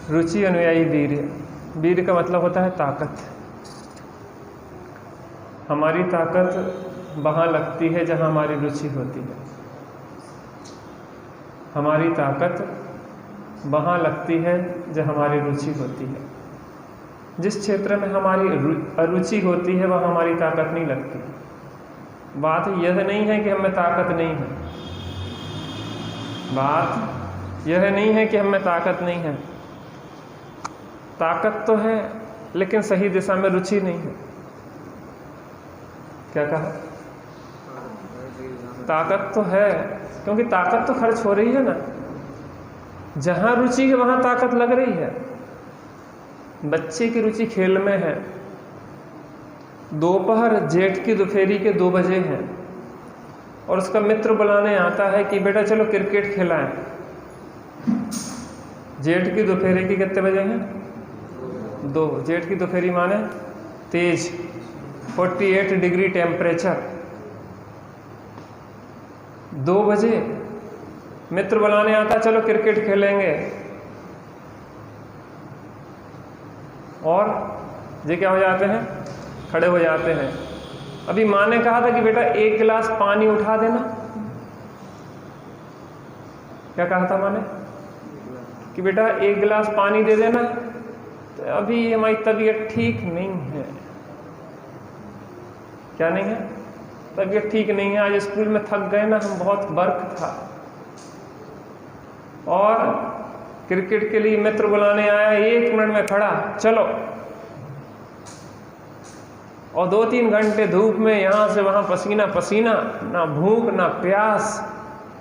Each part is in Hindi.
रुचि अनुयायी वीर्य। वीर्य का मतलब होता है ताकत। हमारी ताकत वहाँ लगती है जहाँ हमारी रुचि होती है। हमारी ताकत वहाँ लगती है जहाँ हमारी रुचि होती है। जिस क्षेत्र में हमारी अरुचि होती है वहाँ हमारी ताकत नहीं लगती। बात यह नहीं है कि हमें ताकत नहीं है, बात यह नहीं है कि हमें ताकत नहीं है। ताकत तो है लेकिन सही दिशा में रुचि नहीं है। क्या कहा? ताकत तो है क्योंकि ताकत तो खर्च हो रही है ना। जहाँ रुचि है वहाँ ताकत लग रही है। बच्चे की रुचि खेल में है। दोपहर जेठ की दोपहरी के 2 बजे हैं और उसका मित्र बुलाने आता है कि बेटा चलो क्रिकेट खेलाएं। जेठ की दोपहरी के कितने बजे हैं? 2। जेठ की दोपहरी माने तेज, 48 डिग्री टेम्परेचर। 2 बजे मित्र बुलाने आता, चलो क्रिकेट खेलेंगे। और ये क्या हो जाते हैं? खड़े हो जाते हैं। अभी माँ ने कहा था कि बेटा 1 गिलास पानी उठा देना। क्या कहा था माँ ने? कि बेटा 1 गिलास पानी दे देना। तो अभी हमारी तबीयत ठीक नहीं है। क्या नहीं है? तबीयत ठीक नहीं है। आज स्कूल में थक गए ना हम, बहुत वर्क था। और क्रिकेट के लिए मित्र बुलाने आया, 1 मिनट में खड़ा, चलो। और 2-3 घंटे धूप में यहाँ से वहाँ पसीना पसीना, ना भूख ना प्यास,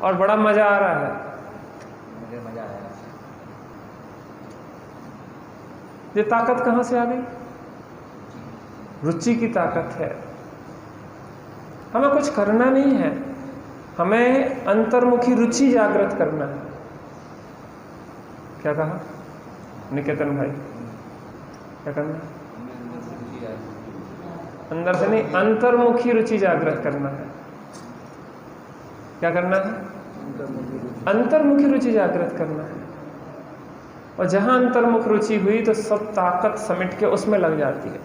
और बड़ा मजा आ रहा है। मुझे मजा आया। ये ताकत कहाँ से आ गई? रुचि की ताकत है। हमें कुछ करना नहीं है, हमें अंतर्मुखी रुचि जागृत करना है। क्या कहा निकेतन भाई? क्या करना है? अंदर से नहीं, अंतर्मुखी रुचि जागृत करना है। क्या करना है? अंतर्मुखी रुचि जागृत करना है। और जहां अंतर्मुख रुचि हुई तो सब ताकत समेट के उसमें लग जाती है।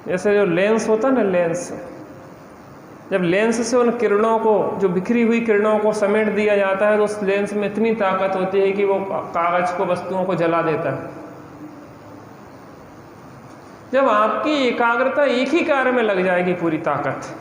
जैसे जो लेंस होता है ना, लेंस, जब लेंस से उन किरणों को, जो बिखरी हुई किरणों को समेट दिया जाता है तो उस लेंस में इतनी ताकत होती है कि वो कागज को, वस्तुओं को जला देता है। जब आपकी एकाग्रता एक ही कार्य में लग जाएगी, पूरी ताकत।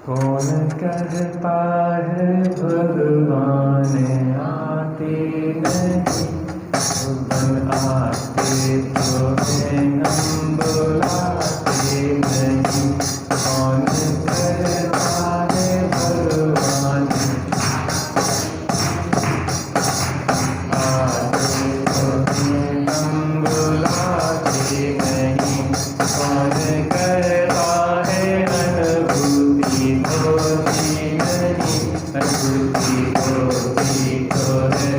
कौन कहता है भगवान आते नहीं, भगवान आते तो है हम बुलाते नहीं। कौन कहता है भगवान आते तो है हम बुलाते नहीं। कौन कहता है अनुभूति होती नहीं, अनुभूति होती तो है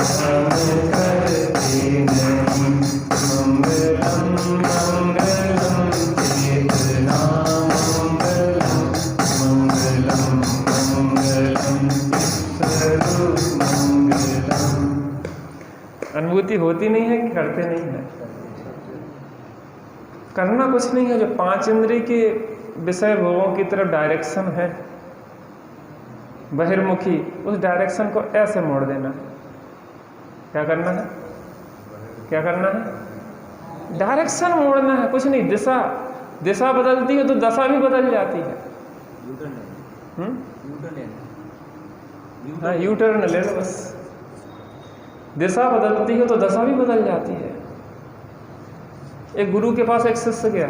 हम करते नहीं। मंगलम मंगलम चेतना मंगलम, मंगलम मंगलम स्वरूप मंगलम। अनुभूति होती नहीं है कि करते नहीं है? करना कुछ नहीं है। जो 5 इंद्रिय के विषय भोगों की तरफ डायरेक्शन है बहिर्मुखी, उस डायरेक्शन को ऐसे मोड़ देना है। क्या करना है? क्या करना है? डायरेक्शन मोड़ना है, कुछ नहीं। दिशा, दिशा बदलती है तो दशा भी बदल जाती है। हाँ, यू टर्न ले लो बस। दिशा बदलती है तो दशा भी बदल जाती है। एक गुरु के पास एक शिष्य गया,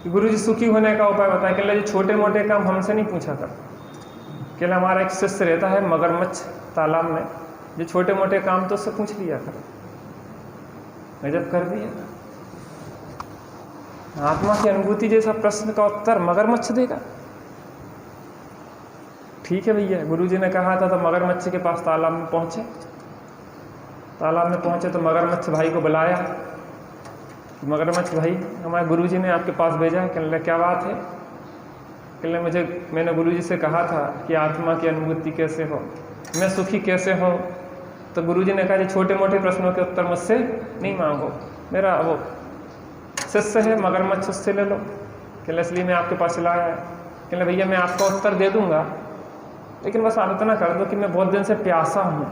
गुरु जी सुखी होने का उपाय बताएं। कहला जी छोटे मोटे काम हमसे नहीं पूछा कर। कहला हमारा एक शिष्य रहता है मगरमच्छ तालाब में, जो छोटे मोटे काम तो उससे पूछ लिया कर। गजब कर दिया। आत्मा की अनुभूति जैसा प्रश्न का उत्तर मगरमच्छ देगा? ठीक है भैया, गुरु जी ने कहा था तो मगरमच्छ के पास तालाब में पहुंचे। तालाब में पहुंचे तो मगरमच्छ भाई को बुलाया। मगरमच्छ भाई, हमारे गुरुजी ने आपके पास भेजा है। कहने लगे क्या बात है? कहने मैंने गुरुजी से कहा था कि आत्मा की अनुभूति कैसे हो, मैं सुखी कैसे हूँ, तो गुरुजी ने कहा जी छोटे मोटे प्रश्नों के उत्तर मुझसे नहीं मांगो, मेरा वो शिष्य है मगरमच्छ, उससे ले लो। कि इसलिए मैं आपके पास लाया है। कि भैया मैं आपका उत्तर दे दूंगा, लेकिन बस आप इतना कर दो कि मैं बहुत दिन से प्यासा हूँ,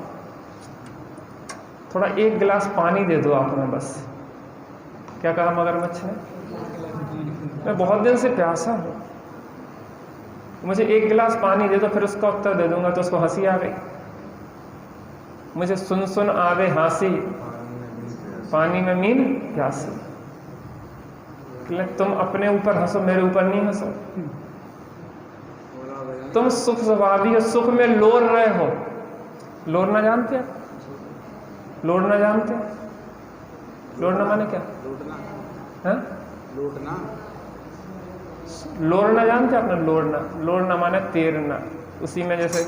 थोड़ा एक गिलास पानी दे दो आप हमें बस। क्या कहा मगरमच्छ ने? मैं बहुत दिन से प्यासा हूँ, मुझे एक गिलास पानी दे दो, फिर उसका उत्तर दे दूंगा। तो उसको हंसी आ गई। मुझे सुन सुन आवे हांसी, पानी में मीन प्यासी। तुम अपने ऊपर हंसो, मेरे ऊपर नहीं हंसो। तुम सुख स्वभावी हो, सुख में लोर रहे हो। लोरना जानते हैं? लोरना जानते हैं? लोरना माने क्या? हाँ? लोरना जानते हैं? अपना लोरना, लोरना माने तैरना। उसी में जैसे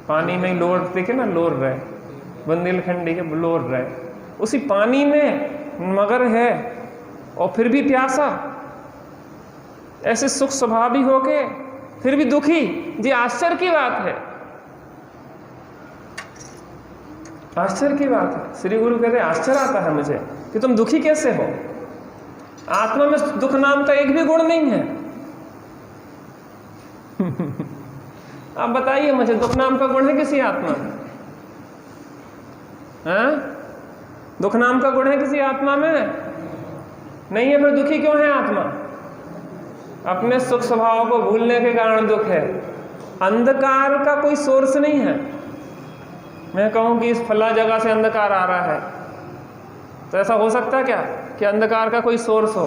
पानी में लोर देखे ना, लोर रहे, बुंदेलखंडी के लोर रहे, उसी पानी में मगर है और फिर भी प्यासा। ऐसे सुख स्वभावी होके फिर भी दुखी। जी आश्चर्य की बात है, आश्चर्य की बात है। श्री गुरु कहते हैं आश्चर्य आता है मुझे कि तुम दुखी कैसे हो। आत्मा में दुख नाम का एक भी गुण नहीं है। आप बताइए मुझे, दुख नाम का गुण है किसी आत्मा में? हाँ? दुख नाम का गुण है किसी आत्मा में? नहीं है। फिर दुखी क्यों है आत्मा? अपने सुख स्वभाव को भूलने के कारण दुख है। अंधकार का कोई सोर्स नहीं है। मैं कहूं कि इस फला जगह से अंधकार आ रहा है, तो ऐसा हो सकता है क्या कि अंधकार का कोई सोर्स हो?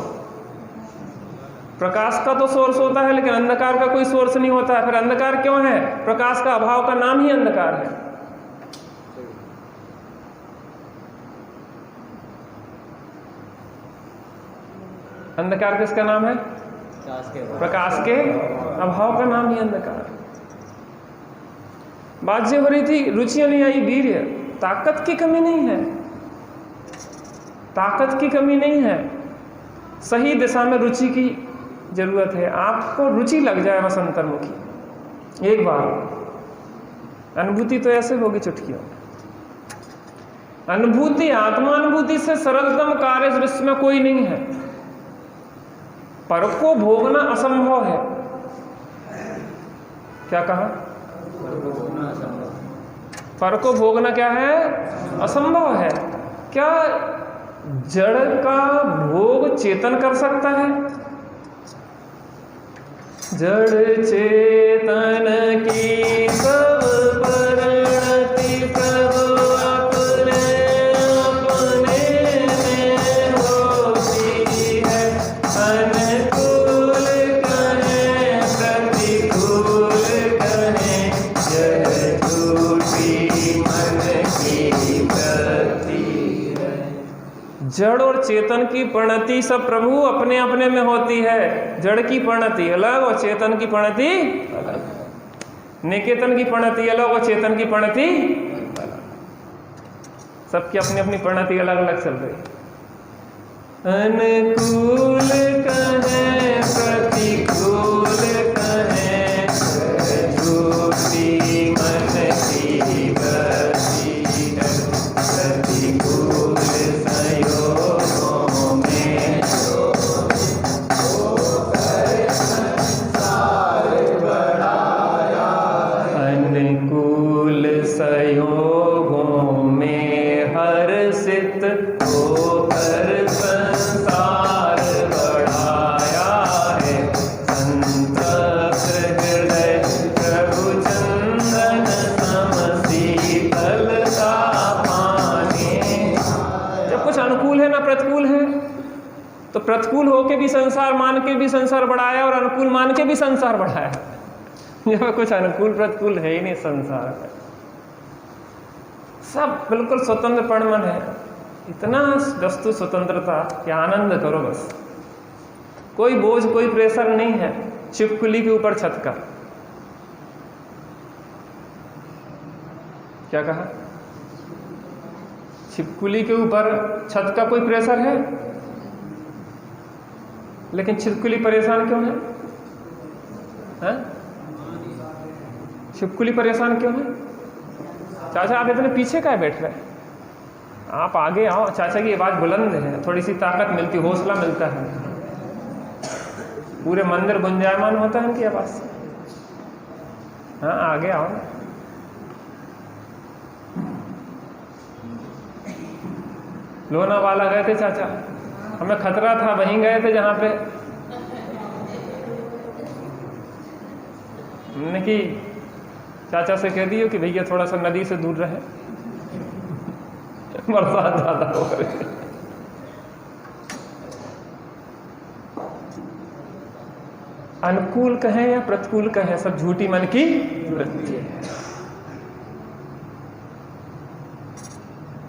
प्रकाश का तो सोर्स होता है, लेकिन अंधकार का कोई सोर्स नहीं होता है। फिर अंधकार क्यों है? प्रकाश का अभाव का नाम ही अंधकार है। अंधकार किसका नाम है? प्रकाश के अभाव का नाम ही अंधकार। बात जो हो रही थी, रुचियां नहीं आई, वीर्य, ताकत की कमी नहीं है, ताकत की कमी नहीं है, सही दिशा में रुचि की जरूरत है। आपको रुचि लग जाए बस अंतर्मुखी। एक बार अनुभूति तो ऐसे होगी चुटकियों। अनुभूति, आत्मानुभूति से सरलतम कार्य इस विश्व में कोई नहीं है। पर को भोगना असंभव है। क्या कहा? पर को भोगना क्या है? असंभव है। क्या जड़ का भोग चेतन कर सकता है? जड़ चेतन की सब परिणति प्रभु अपने अपने में होती है। अनुकूल कहें प्रतिकूल कहें, यह झूठी मन की गति है। जड़ और चेतन की परिणति सब प्रभु अपने अपने में होती है। जड़ की परिणति अलग और चेतन की परिणति अलग। निकेतन की परिणति अलग और चेतन की परिणति अलग। सबकी अपनी अपनी परिणति अलग अलग चल रही। अनुकूल कहें प्रतिकूल कहें, झूठी मन की गति है। प्रतिकूल संयोगों में अनुकूल संयोगों में हर्षित होकर संसार बढ़ाया है। संतप्त हृदय प्रभु चंदन सम शीतलता पाने। जब कुछ अनुकूल है ना प्रतिकूल है, तो प्रतिकूल होके भी संसार मान के भी संसार बढ़ाया और अनुकूल मान के भी संसार बढ़ाया। जब कुछ अनुकूल प्रतिकूल है ही नहीं संसार में, सब बिल्कुल स्वतंत्र मन है। इतना वस्तु स्वतंत्रता कि आनंद करो बस। कोई बोझ कोई प्रेशर नहीं है छिपकली के ऊपर छत का। क्या कहा? छिपकली के ऊपर छत का कोई प्रेशर है, लेकिन छिपकली परेशान क्यों है? हैं? छिपकली परेशान क्यों है? चाचा आप इतने पीछे क्या बैठ रहे हैं? आप आगे आओ, चाचा की आवाज़ बुलंद है, थोड़ी सी ताकत मिलती, हौसला मिलता है, पूरे मंदिर गुंजायमान होता है उनकी आवाज़ से। हाँ आगे आओ ना। लोनावाला गए थे चाचा, हमें खतरा था, वहीं गए थे जहाँ पे हमने कि चाचा से कह दियो कि भैया थोड़ा सा नदी से दूर रहे, बरसात ज़्यादा हो रही है। अनुकूल कहें या प्रतिकूल कहें, सब झूठी मन की वृत्ति है।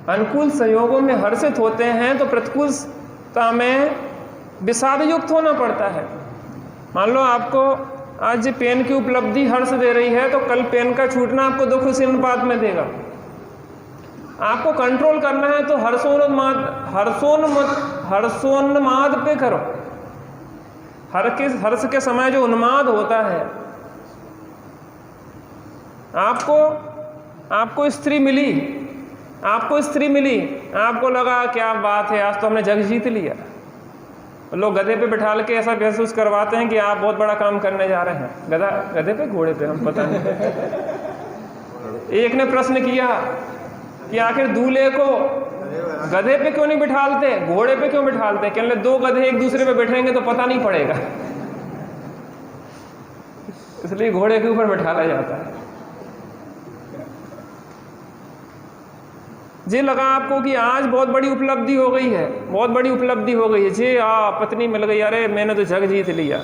अनुकूल संयोगों में हर्षित होते हैं तो प्रतिकूलता में विषाद युक्त होना पड़ता है। मान लो आपको आज पेन की उपलब्धि हर्ष दे रही है, तो कल पेन का छूटना आपको दुख उसी अनुपात में देगा। आपको कंट्रोल करना है तो हर्षोन्माद पे करो। हर्ष के समय जो उन्माद होता है, आपको स्त्री मिली, आपको लगा क्या बात है, आज तो हमने जग जीत लिया। लोग गधे पे बिठा के ऐसा महसूस करवाते हैं कि आप बहुत बड़ा काम करने जा रहे हैं। गधे पे घोड़े पे हम पता नहीं। एक ने प्रश्न किया कि आखिर दूल्हे को गधे पे क्यों नहीं बिठालते, घोड़े पे क्यों बिठालते? कहने लगे 2 गधे एक दूसरे पे बैठेंगे तो पता नहीं पड़ेगा, इसलिए घोड़े के ऊपर बिठाला जाता है। जी लगा आपको कि आज बहुत बड़ी उपलब्धि हो गई है, जी पत्नी मिल गई, अरे मैंने तो जग जीत लिया।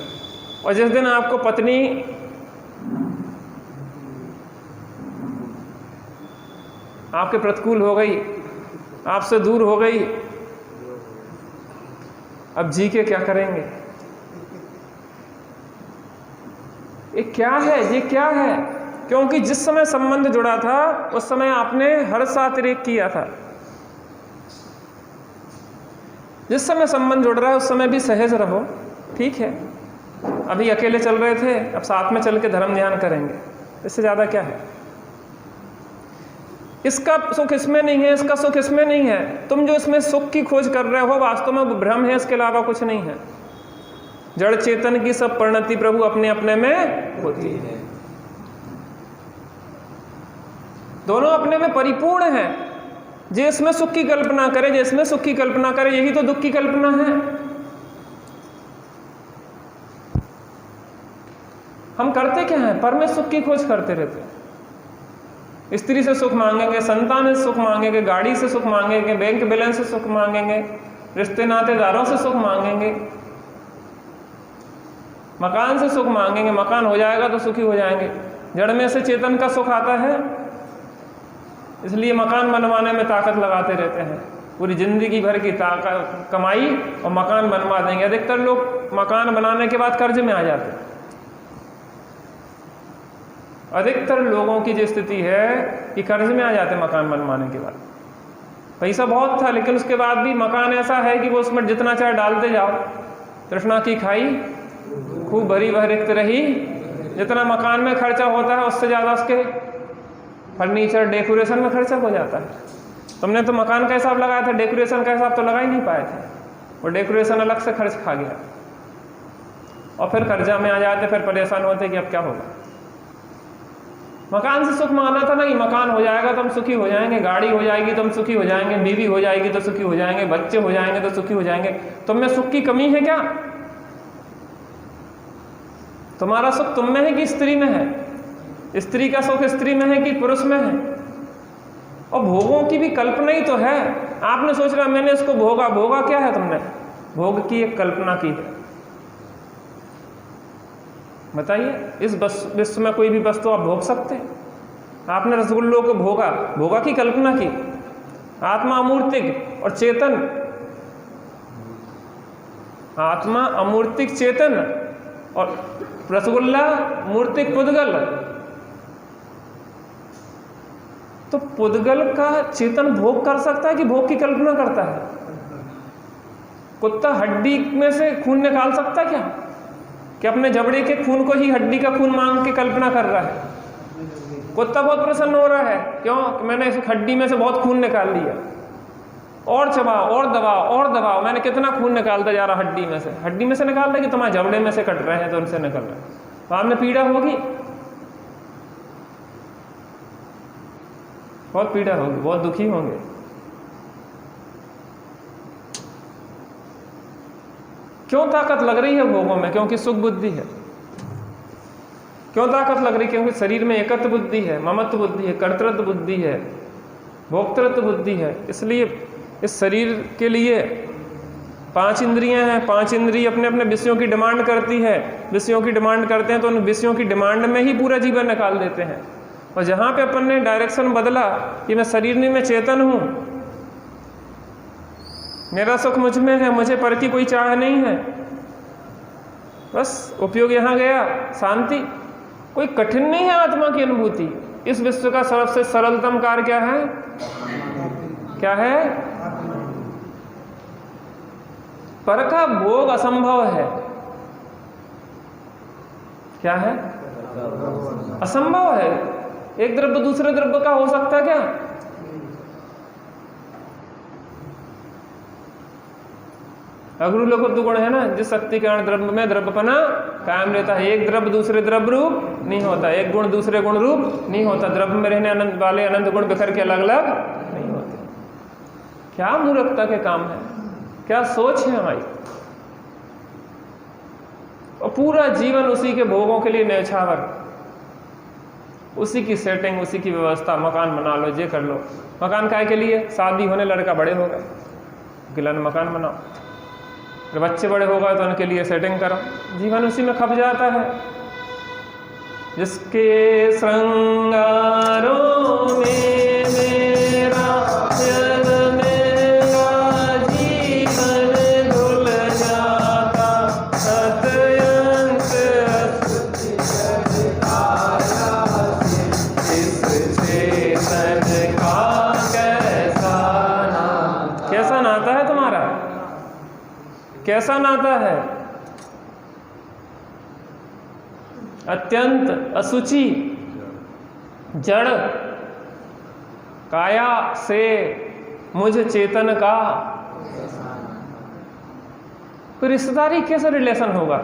और जिस दिन आपको पत्नी आपके प्रतिकूल हो गई, आपसे दूर हो गई, अब जी के क्या करेंगे? ये क्या है? क्योंकि जिस समय संबंध जुड़ा था उस समय आपने हर्षातिरेक किया था। जिस समय संबंध जुड़ रहा है उस समय भी सहज रहो, ठीक है। अभी अकेले चल रहे थे, अब साथ में चल के धर्म ध्यान करेंगे, इससे ज़्यादा क्या है? इसका सुख इसमें नहीं है, इसका सुख इसमें नहीं है। तुम जो इसमें सुख की खोज कर रहे हो वास्तव में भ्रम है, इसके अलावा कुछ नहीं है। जड़ चेतन की सब परिणति प्रभु अपने अपने में होती है, दोनों अपने में परिपूर्ण हैं। जिसमें सुख की कल्पना करे, यही तो दुख की कल्पना है। हम करते क्या हैं? पर में सुख की खोज करते रहते हैं। स्त्री से सुख मांगेंगे, संतान से सुख मांगेंगे, गाड़ी से सुख मांगेंगे, बैंक बैलेंस से सुख मांगेंगे, रिश्ते नातेदारों से सुख मांगेंगे, मकान से सुख मांगेंगे। मकान हो जाएगा तो सुखी हो जाएंगे। जड़ में से चेतन का सुख आता है, इसलिए मकान बनवाने में ताकत लगाते रहते हैं। पूरी जिंदगी भर की ताकत कमाई और मकान बनवा देंगे। अधिकतर लोग मकान बनाने के बाद कर्ज में आ जाते हैं। अधिकतर लोगों की जो स्थिति है कि कर्ज में आ जाते हैं मकान बनवाने के बाद। पैसा बहुत था लेकिन उसके बाद भी मकान ऐसा है कि वो उसमें जितना चाहे डालते जाओ। तृष्णा की खाई खूब भरी वह रिक्त रही। जितना मकान में खर्चा होता है उससे ज़्यादा उसके फर्नीचर डेकोरेशन में खर्चा हो जाता है। तुमने तो मकान का हिसाब लगाया था, डेकोरेशन का हिसाब तो लगा ही नहीं पाए थे। वो डेकोरेशन अलग से खर्च खा गया और फिर कर्जा में आ जाते, फिर परेशान होते कि अब क्या होगा। मकान से सुख मांगना था नहीं, मकान हो जाएगा तो हम सुखी हो जाएंगे, गाड़ी हो जाएगी तो हम सुखी हो जाएंगे, बीवी हो जाएगी तो सुखी हो जाएंगे, बच्चे हो जाएंगे तो सुखी हो जाएंगे। तुम में सुख की कमी है क्या? तुम्हारा सुख तुम में है कि स्त्री में है? स्त्री का सुख स्त्री में है कि पुरुष में है? और भोगों की भी कल्पना ही तो है। आपने सोच रहा मैंने इसको भोगा, भोगा क्या है? तुमने भोग की एक कल्पना की है। बताइए, इस विश्व में कोई भी वस्तु आप भोग सकते हैं? आपने रसगुल्लों को भोगा, भोगा की कल्पना की। आत्मा अमूर्तिक और चेतन, आत्मा अमूर्तिक चेतन और रसगुल्ला मूर्तिक पुद्गल। तो पुद्गल का चेतन भोग कर सकता है कि भोग की कल्पना करता है? कुत्ता हड्डी में से खून निकाल सकता है क्या? कि अपने जबड़े के खून को ही हड्डी का खून मांग के कल्पना कर रहा है? कुत्ता बहुत प्रसन्न हो रहा है, क्यों? कि मैंने इस हड्डी में से बहुत खून निकाल लिया। और चबाओ और दबाओ और दबाओ। मैंने कितना खून निकालता जा रहा हड्डी में से निकाल रहे कि तुम्हारे जबड़े में से कट रहे हैं तो उनसे निकल रहे हैं, तो आपने पीड़ा होगी, बहुत पीड़ा होगी, बहुत दुखी होंगे। क्यों ताकत लग रही है भोगों में? क्योंकि सुख बुद्धि है। क्यों ताकत लग रही? क्योंकि शरीर में एकत्व बुद्धि है, ममत्व बुद्धि है, कर्तृत्व बुद्धि है, भोक्तृत्व बुद्धि है। इसलिए इस शरीर के लिए 5 इंद्रियां हैं, 5 इंद्रिय अपने अपने विषयों की डिमांड करती है, विषयों की डिमांड करते हैं तो उन विषयों की डिमांड में ही पूरा जीवन निकाल देते हैं। और जहाँ पे अपन ने डायरेक्शन बदला कि मैं शरीर नहीं, मैं चेतन हूँ, मेरा सुख मुझ में है, मुझे पर की कोई चाह नहीं है, बस उपयोग यहाँ गया, शांति। कोई कठिन नहीं है आत्मा की अनुभूति। इस विश्व का सबसे सरलतम कार्य क्या है? क्या है? पर का भोग असंभव है। क्या है? असंभव है। एक द्रव्य दूसरे द्रव्य का हो सकता है क्या? अगुरु गुण है ना, जिस शक्ति के कारण द्रव्य में द्रव्यपना कायम रहता है। एक द्रव्य दूसरे द्रव्य रूप नहीं होता, एक गुण दूसरे गुण रूप नहीं होता, द्रव्य में रहने अनंत वाले अनंत गुण बिखर के अलग अलग नहीं होते। क्या मूर्खता के काम है, क्या सोच है हमारी। और पूरा जीवन उसी के भोगों के लिए न्यौछावर, उसी की सेटिंग, उसी की व्यवस्था। मकान बना लो, ये कर लो। मकान काय के लिए? शादी होने, लड़का बड़े हो गए, गिलन मकान बनाओ, जब बच्चे बड़े हो गए तो उनके लिए सेटिंग करो। जीवन उसी में खप जाता है। जिसके श्रृंगारों में मेरा जीवन धुल जाता, अत्यंत इस चेतन का कैसा नाता है तुम्हारा? कैसा नाता है? अत्यंत अशुचि जड़ काया से मुझ चेतन का कोई रिश्तेदारी कैसा रिलेशन होगा?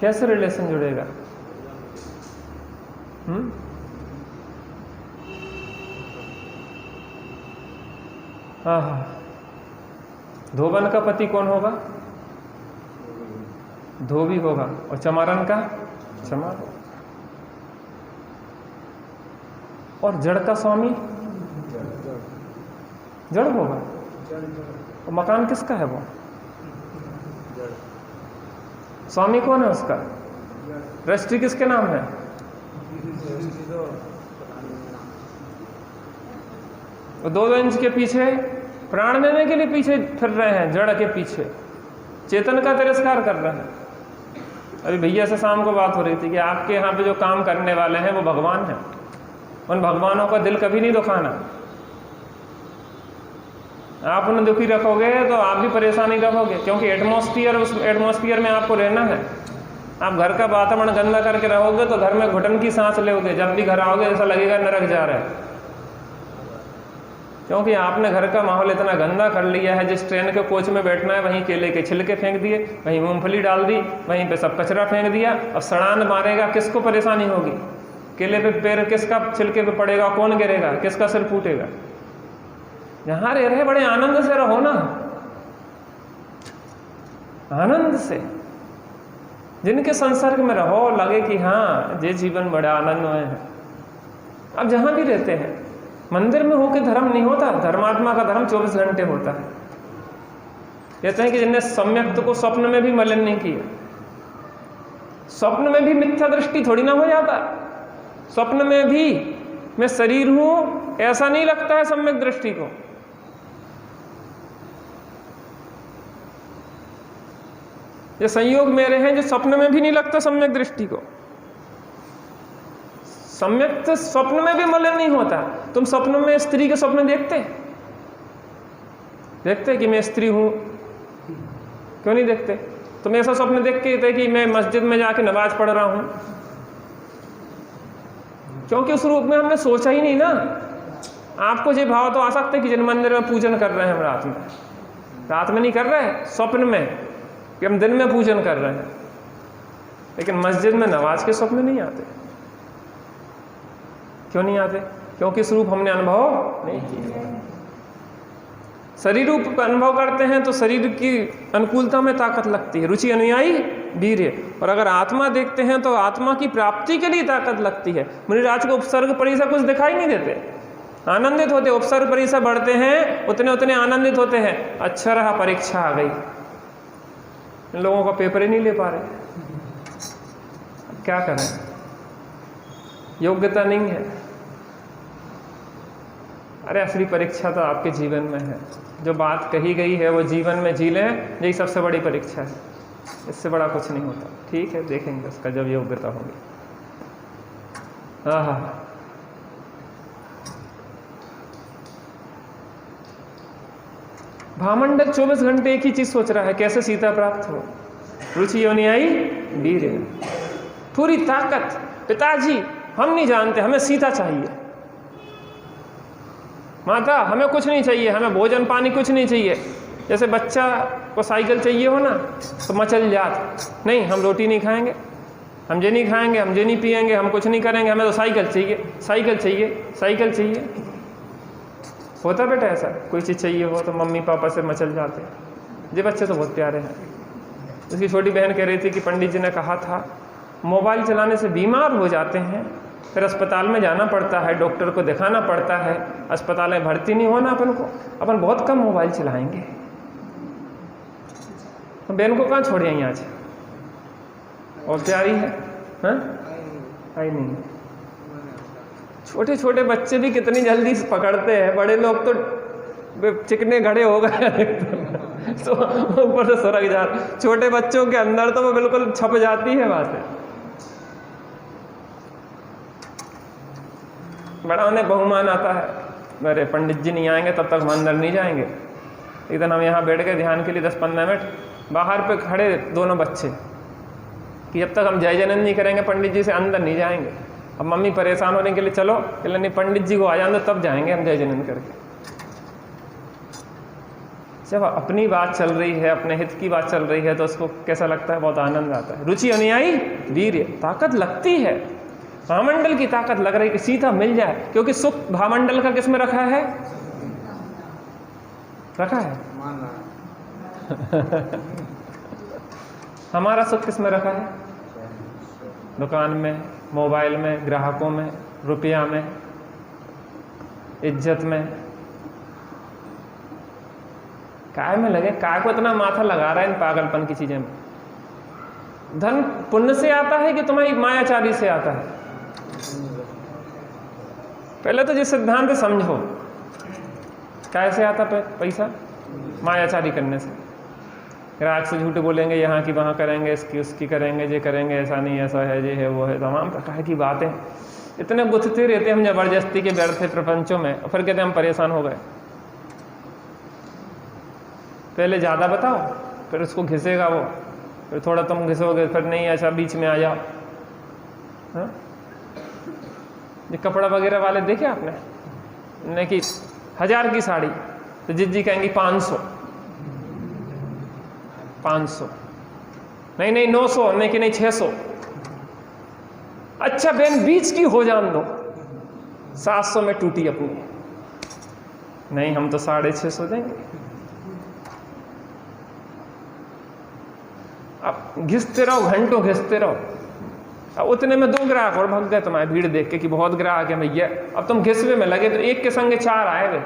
कैसे रिलेशन जुड़ेगा? हाँ, धोबन का पति कौन होगा? धोबी होगा। और चमारन का? चमार। और जड़ का स्वामी? जड़ होगा। और मकान किसका है? वो स्वामी कौन है उसका? रजिस्ट्री किसके नाम है? और 2 इंच के पीछे प्राण देने के लिए पीछे फिर रहे हैं, जड़ के पीछे चेतन का तिरस्कार कर रहे हैं। अभी भैया से शाम को बात हो रही थी कि आपके यहाँ पे जो काम करने वाले हैं वो भगवान हैं, उन भगवानों का दिल कभी नहीं दुखाना। आप उन्हें दुखी रखोगे तो आप भी परेशानी रखोगे, क्योंकि एटमॉस्फियर, उस एटमॉस्फियर में आपको रहना है। आप घर का वातावरण गंदा करके रहोगे तो घर में घुटन की सांस लोगे, जब भी घर आओगे ऐसा लगेगा नरक जा रहा है। क्योंकि आपने घर का माहौल इतना गंदा कर लिया है। जिस ट्रेन के कोच में बैठना है वहीं केले के छिलके फेंक दिए, वहीं मूंगफली डाल दी, वहीं पे सब कचरा फेंक दिया। अब सड़ान मारेगा, किसको परेशानी होगी? केले पे पैर किसका छिलके पे पड़ेगा, कौन गिरेगा, किसका सिर फूटेगा? जहाँ रह रहे बड़े आनंद से रहो ना, आनंद से। जिनके संसर्ग में रहो लगे कि हाँ ये जीवन बड़ा आनंदमय है। अब जहाँ भी रहते हैं, मंदिर में होकर धर्म नहीं होता, धर्मात्मा का धर्म 24 घंटे होता है। कहते हैं कि जिनने सम्यक्त को स्वप्न में भी मलिन नहीं किया। स्वप्न में भी मिथ्या दृष्टि थोड़ी ना हो जाता। स्वप्न में भी मैं शरीर हूं ऐसा नहीं लगता है सम्यक दृष्टि को। ये संयोग मेरे हैं जो स्वप्न में भी नहीं लगता सम्यक दृष्टि को। सम्यक स्वप्न में भी मलिन नहीं होता। तुम स्वप्न में स्त्री के स्वप्न देखते कि मैं स्त्री हूं? क्यों नहीं देखते? तुम ऐसा स्वप्न देख के कि मैं मस्जिद में जाके नमाज पढ़ रहा हूं, क्योंकि उस रूप में हमने सोचा ही नहीं ना। आपको ये भाव तो आ सकते कि जिन मंदिर में पूजन कर रहे हैं हम रात में नहीं कर रहे, स्वप्न में कि हम दिन में पूजन कर रहे हैं, लेकिन मस्जिद में नमाज के स्वप्न नहीं आते। क्यों नहीं आते? क्योंकि इस रूप हमने अनुभव नहीं किया। शरीर रूप अनुभव करते हैं तो शरीर की अनुकूलता में ताकत लगती है, रुचि अनुयायी वीर्य। और अगर आत्मा देखते हैं तो आत्मा की प्राप्ति के लिए ताकत लगती है। मुनिराज को उपसर्ग परिसर कुछ दिखाई नहीं देते, आनंदित होते। उपसर्ग परिसर बढ़ते हैं उतने उतने आनंदित होते हैं। अच्छा रहा परीक्षा आ गई, इन लोगों का पेपर ही नहीं ले पा रहे, क्या करें, योग्यता नहीं है। अरे असली परीक्षा तो आपके जीवन में है, जो बात कही गई है वो जीवन में जी लें, यही सबसे बड़ी परीक्षा है। इससे बड़ा कुछ नहीं होता। ठीक है, देखेंगे उसका जब योग्यता होगी। हाँ, भामंडल 24 घंटे एक ही चीज सोच रहा है, कैसे सीता प्राप्त हो। रुचि अनुयायी वीर, पूरी ताकत। पिताजी हम नहीं जानते, हमें सीता चाहिए। माता हमें कुछ नहीं चाहिए, हमें भोजन पानी कुछ नहीं चाहिए। जैसे बच्चा को साइकिल चाहिए हो ना तो मचल जात, नहीं हम रोटी नहीं खाएंगे, हम ये नहीं खाएंगे, हम ये नहीं पिएंगे, हम कुछ नहीं करेंगे, हमें तो साइकिल चाहिए, साइकिल चाहिए, साइकिल चाहिए। होता बेटा ऐसा, कोई चीज़ चाहिए हो तो मम्मी पापा से मचल जाते हैं। ये बच्चे तो बहुत प्यारे हैं। उसकी छोटी बहन कह रही थी कि पंडित जी ने कहा था मोबाइल चलाने से बीमार हो जाते हैं, फिर अस्पताल में जाना पड़ता है, डॉक्टर को दिखाना पड़ता है, अस्पताल में भर्ती नहीं होना अपन को, अपन बहुत कम मोबाइल चलाएंगे। तो बहन को कहाँ छोड़े हैं आज, और प्यारी है, हाँ आई नहीं। छोटे छोटे बच्चे भी कितनी जल्दी पकड़ते हैं, बड़े लोग तो चिकने घड़े हो गए तो ऊपर से सरक जाते। छोटे बच्चों के अंदर तो वो बिल्कुल छप जाती है बातें। बड़ा उन्हें बहुमान आता है, मेरे पंडित जी नहीं आएंगे तब तक हम अंदर नहीं जाएंगे। एक दिन हम यहाँ बैठ गए ध्यान के लिए 10-15 मिनट, बाहर पे खड़े दोनों बच्चे कि जब तक हम जय जनन नहीं करेंगे पंडित जी से अंदर नहीं जाएंगे। अब मम्मी परेशान होने के लिए चलो, चलो नहीं पंडित जी को आ जाने तब जाएंगे हम जय जनन करके। जब अपनी बात चल रही है, अपने हित की बात चल रही है तो उसको कैसा लगता है, बहुत आनंद आता है। रुचि अनुयायी वीर्य, ताकत लगती है। भामंडल की ताकत लग रही कि सीता मिल जाए, क्योंकि सुख भामंडल का किसमें रखा है, रखा है हमारा सुख किसमें रखा है, दुकान में, मोबाइल में, ग्राहकों में, रुपया में, इज्जत में। काय में लगे, काय को इतना माथा लगा रहा है इन पागलपन की चीजें में। धन पुण्य से आता है कि तुम्हारी मायाचारी से आता है? पहले तो जिस सिद्धांत समझो, कैसे आता पैसा, मायाचारी करने से। ग्राहक से झूठ बोलेंगे, यहाँ की वहाँ करेंगे, इसकी उसकी करेंगे, ये करेंगे, ऐसा नहीं ऐसा है, ये है वो है, तमाम प्रकार की बातें इतने गुथते रहते हम जबरदस्ती के व्यर्थ प्रपंचों में, और फिर कहते हम परेशान हो गए। पहले ज़्यादा बताओ, फिर उसको घिसेगा वो, फिर थोड़ा तुम घिसोगे, फिर नहीं अच्छा बीच में आ जाओ। हाँ, ये कपड़ा वगैरह वाले देखे आपने, ने कि 1000 की साड़ी तो जिज्जी कहेंगी 500, 500 नहीं नहीं 900, नहीं कि नहीं 600। अच्छा बहन बीच की हो जान दो, 700 में टूटी अपनी, नहीं हम तो 650 देंगे। अब घिसते रहो, घंटों घिसते रहो। अब उतने में 2 ग्राहक और भाग गए तुम्हारे भीड़ देख के कि बहुत ग्राहक है भैया। अब तुम घिसवे में लगे तो एक के संगे 4 आए गए,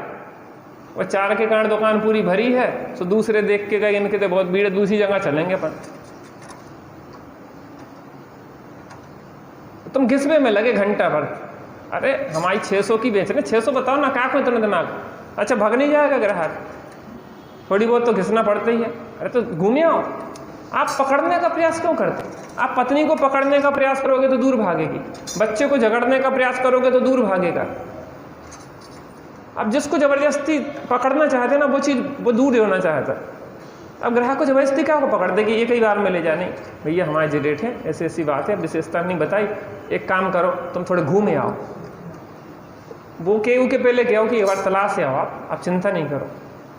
वो 4 के कारण दुकान पूरी भरी है, तो दूसरे देख के गए इनके तो बहुत भीड़, दूसरी जगह चलेंगे अपन। तुम घिसवे में लगे घंटा भर, अरे हमारी 600 की बेच रहे, 600 बताओ ना, क्या को इतना दिमाग। अच्छा भाग नहीं जाएगा ग्राहक, थोड़ी बहुत तो घिसना पड़ता ही है। अरे तो घूमे आओ। आप पकड़ने का प्रयास क्यों करते? आप पत्नी को पकड़ने का प्रयास करोगे तो दूर भागेगी, बच्चे को झगड़ने का प्रयास करोगे तो दूर भागेगा। अब जिसको जबरदस्ती पकड़ना चाहते ना, वो चीज़ वो दूर होना चाहता। अब ग्राहक को जबरदस्ती क्या को पकड़ देगी, ये कई बार में ले जाने, भैया हमारे जो रेट है ऐसी ऐसी बात है, विशेषता नहीं बताई, एक काम करो तुम थोड़े घूमे आओ, वो के पहले क्या हो कि एक बार तलाश से आओ, आप चिंता नहीं करो,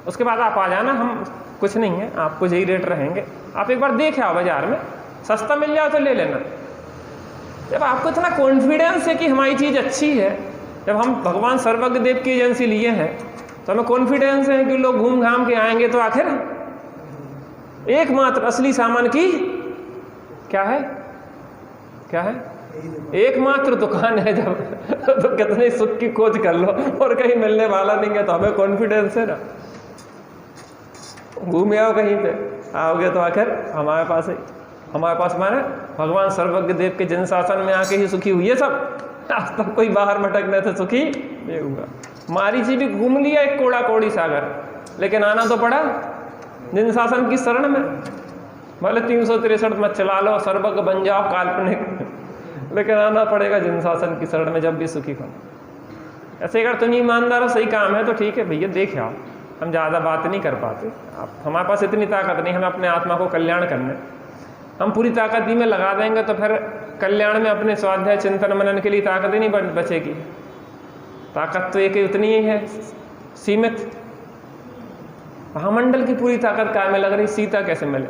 उसके बाद आप आ जाना, हम कुछ नहीं है, आपको यही रेट रहेंगे, आप एक बार देख आओ बाजार में, सस्ता मिल जाओ तो ले लेना। जब आपको इतना कॉन्फिडेंस है कि हमारी चीज़ अच्छी है, जब हम भगवान सर्वज्ञ देव की एजेंसी लिए हैं तो हमें कॉन्फिडेंस है कि लोग घूम घाम के आएंगे, तो आखिर एकमात्र असली सामान की क्या है, क्या है, एकमात्र दुकान है जब तो कितने सुख की खोज कर लो और कहीं मिलने वाला नहीं है, तो हमें कॉन्फिडेंस है ना, घूम आओ कहीं पे, आओगे तो आखिर हमारे पास है, हमारे पास माने भगवान सर्वज्ञ देव के जन शासन में आके ही सुखी हुई है सब, आज तक कोई बाहर भटकने से सुखी नहीं हुआ। मारी जी भी घूम लिया एक कोड़ा कोड़ी सागर, लेकिन आना तो पड़ा जिन शासन की शरण में, भले 363 मत चला लो, सर्वज्ञ बन जाओ काल्पनिक, लेकिन आना पड़ेगा जिन शासन की शरण में जब भी सुखी हो। ऐसे अगर तुम ईमानदार हो, सही काम है तो ठीक है भैया देख आओ, हम ज़्यादा बात नहीं कर पाते, आप हमारे पास इतनी ताकत नहीं, हमें अपने आत्मा को कल्याण करने, हम पूरी ताकत ही में लगा देंगे तो फिर कल्याण में अपने स्वाध्याय चिंतन मनन के लिए ताकत ही नहीं बचेगी। ताकत तो एक उतनी ही है सीमित, महामंडल की पूरी ताकत काय में लग रही, सीता कैसे मिले,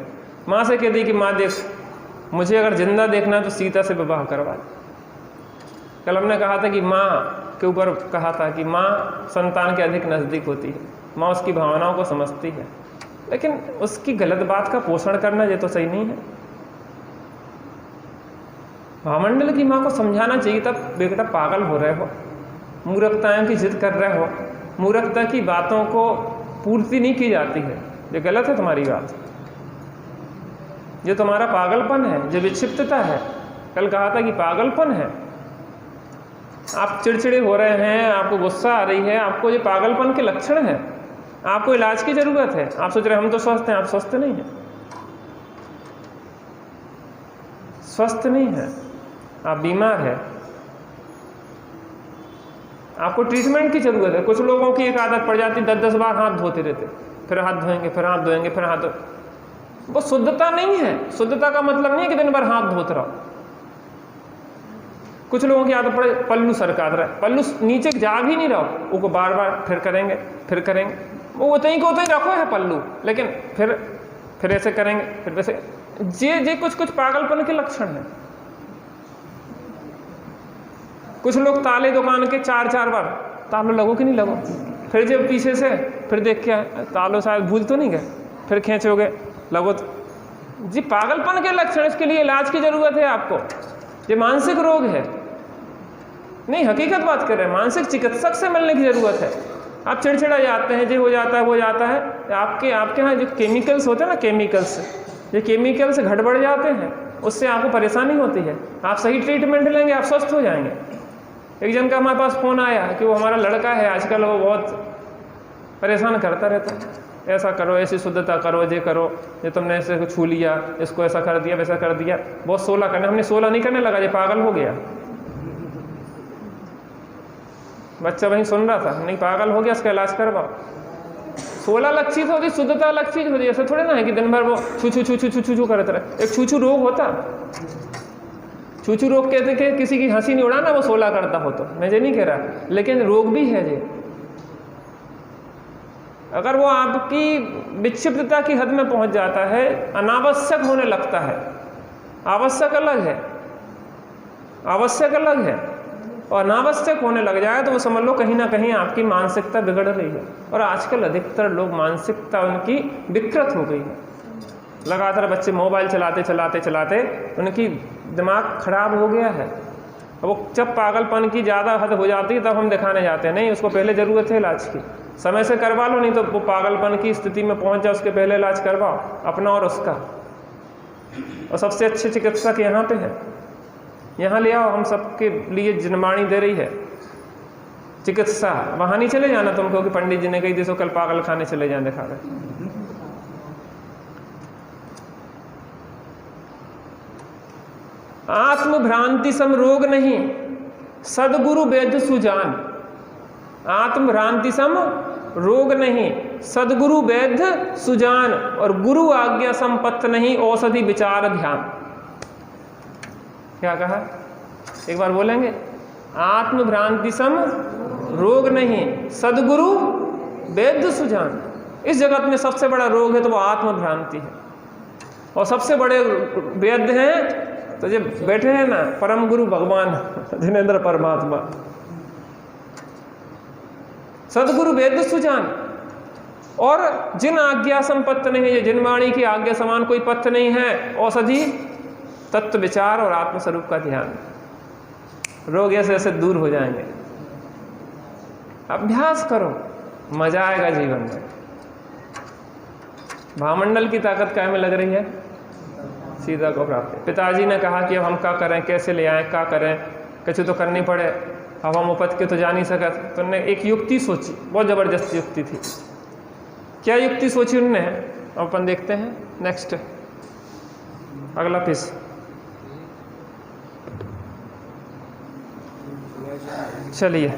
माँ से कह दी कि माँ देख मुझे अगर जिंदा देखना है तो सीता से विवाह करवा। कल हमने कहा था कि माँ के ऊपर कहा था कि माँ संतान के अधिक नज़दीक होती है, माँ उसकी भावनाओं को समझती है, लेकिन उसकी गलत बात का पोषण करना ये तो सही नहीं है। महामंडल की माँ को समझाना चाहिए तब बेटा पागल हो रहे हो, मूर्खताओं की जिद कर रहे हो, मूर्खता की बातों को पूर्ति नहीं की जाती है, ये गलत है तुम्हारी बात, ये तुम्हारा पागलपन है, जो विक्षिप्तता है। कल कहा था कि पागलपन है, आप चिड़चिड़े हो रहे हैं, आपको गुस्सा आ रही है, आपको ये पागलपन के लक्षण है, आपको इलाज की जरूरत है। आप सोच रहे हम तो स्वस्थ हैं, आप स्वस्थ नहीं हैं, स्वस्थ नहीं है, आप बीमार है, आपको ट्रीटमेंट की जरूरत है। कुछ लोगों की एक आदत पड़ जाती, 10-10 बार हाथ धोते रहते, फिर हाथ धोएंगे, फिर हाथ धोएंगे, फिर हाथ वो शुद्धता नहीं है। शुद्धता का मतलब नहीं है कि दिन भर हाथ धोते रहो। कुछ लोगों की आदत पड़े पल्लू सरकात रहे, पल्लू नीचे जा भी नहीं रहो, वो बार बार फिर करेंगे, फिर करेंगे, वो उतनी को उतनी रखो है पल्लू, लेकिन फिर ऐसे करेंगे, फिर वैसे, ये कुछ पागलपन के लक्षण हैं। कुछ लोग ताले दुकान के 4-4 बार तालों लगो कि नहीं लगो, फिर जब पीछे से फिर देख के तालों शायद भूल तो नहीं गए, फिर खींचोगे लगो तो, जी पागलपन के लक्षण। इसके लिए इलाज की जरूरत है आपको, ये मानसिक रोग है, नहीं हकीकत बात कर रहे हैं, मानसिक चिकित्सक से मिलने की जरूरत है। आप चिड़चिड़ा जाते हैं, जो हो जाता है वो जाता है, आपके यहाँ जो केमिकल्स होते हैं ना, ये केमिकल से गड़बड़ जाते हैं, उससे आपको परेशानी होती है। आप सही ट्रीटमेंट लेंगे, आप स्वस्थ हो जाएंगे। एक जन का हमारे पास फ़ोन आया कि वो हमारा लड़का है, आजकल वो बहुत परेशान करता रहता है, ऐसा करो, ऐसी शुद्धता करो, ये करो, ये तुमने ऐसे छू लिया, इसको ऐसा कर दिया, वैसा कर दिया, बहुत 16 करने, हमने 16 नहीं करने लगा, ये पागल हो गया। बच्चा वहीं सुन रहा था, नहीं पागल हो गया, इसका इलाज करवाओ। 16 लक्षित होती, शुद्धता लक्षित होती, ऐसा थोड़ी ना है कि दिन भर वो छू करते रहे। एक छू रोग होता, छू रोग कहते कि किसी की हंसी नहीं उड़ाना वो 16 करता हो, तो मैं ये नहीं कह रहा, लेकिन रोग भी है ये। अगर वो आपकी विक्षिप्तता की हद में पहुंच जाता है, अनावश्यक होने लगता है, आवश्यक अलग है, आवश्यक अलग है, और अनावश्यक होने लग जाए तो वो समझ लो कहीं ना कहीं आपकी मानसिकता बिगड़ रही है। और आजकल अधिकतर लोग मानसिकता उनकी विकृत हो गई है। लगातार बच्चे मोबाइल चलाते चलाते चलाते उनकी दिमाग खराब हो गया है। वो जब पागलपन की ज़्यादा हद हो जाती है तब हम दिखाने जाते हैं, नहीं उसको पहले ज़रूरत है इलाज की, समय से करवा लो, नहीं तो वो पागलपन की स्थिति में पहुंच जाए, उसके पहले इलाज करवाओ अपना और उसका। और सबसे अच्छे चिकित्सक यहाँ पे है, यहाँ ले आओ, हम सबके लिए जिनवाणी दे रही है चिकित्सा। वहाँ नहीं चले जाना तुमको कि पंडित जी ने कही दिसो कल पागल खाने चले जाए दिखा रहे। आत्मभ्रांति सम रोग नहीं, सदगुरु वैद्य सुजान। आत्मभ्रांति सम रोग नहीं, सदगुरु वैद्य सुजान, और गुरु आज्ञा संपत्त नहीं, औषधि विचार ध्यान। क्या कहा, एक बार बोलेंगे? आत्मभ्रांति सम रोग नहीं, सदगुरु वैद्य सुजान। इस जगत में सबसे बड़ा रोग है तो वो आत्मभ्रांति है, और सबसे बड़े वैद्य हैं तो जब बैठे हैं ना परम गुरु भगवान जिनेंद्र परमात्मा, सदगुरु वैद्य सुजान। और जिन आज्ञा संपत्त नहीं है, जिन वाणी की आज्ञा समान कोई पत्थ नहीं है, औषधि तत्व विचार और आत्मस्वरूप का ध्यान। रोग ऐसे ऐसे दूर हो जाएंगे। अभ्यास करो, मजा आएगा जीवन में। भामंडल की ताकत काय में लग रही है? सीधा को प्राप्त। पिताजी ने कहा कि अब हम क्या करें, कैसे ले आए, क्या करें, कुछ तो करनी पड़े, अब हम उपत के तो जा नहीं सका। तो उन्होंने एक युक्ति सोची, बहुत जबरदस्त युक्ति थी। क्या युक्ति सोची उन्होंने, अपन देखते हैं नेक्स्ट, अगला पीस। चलिए।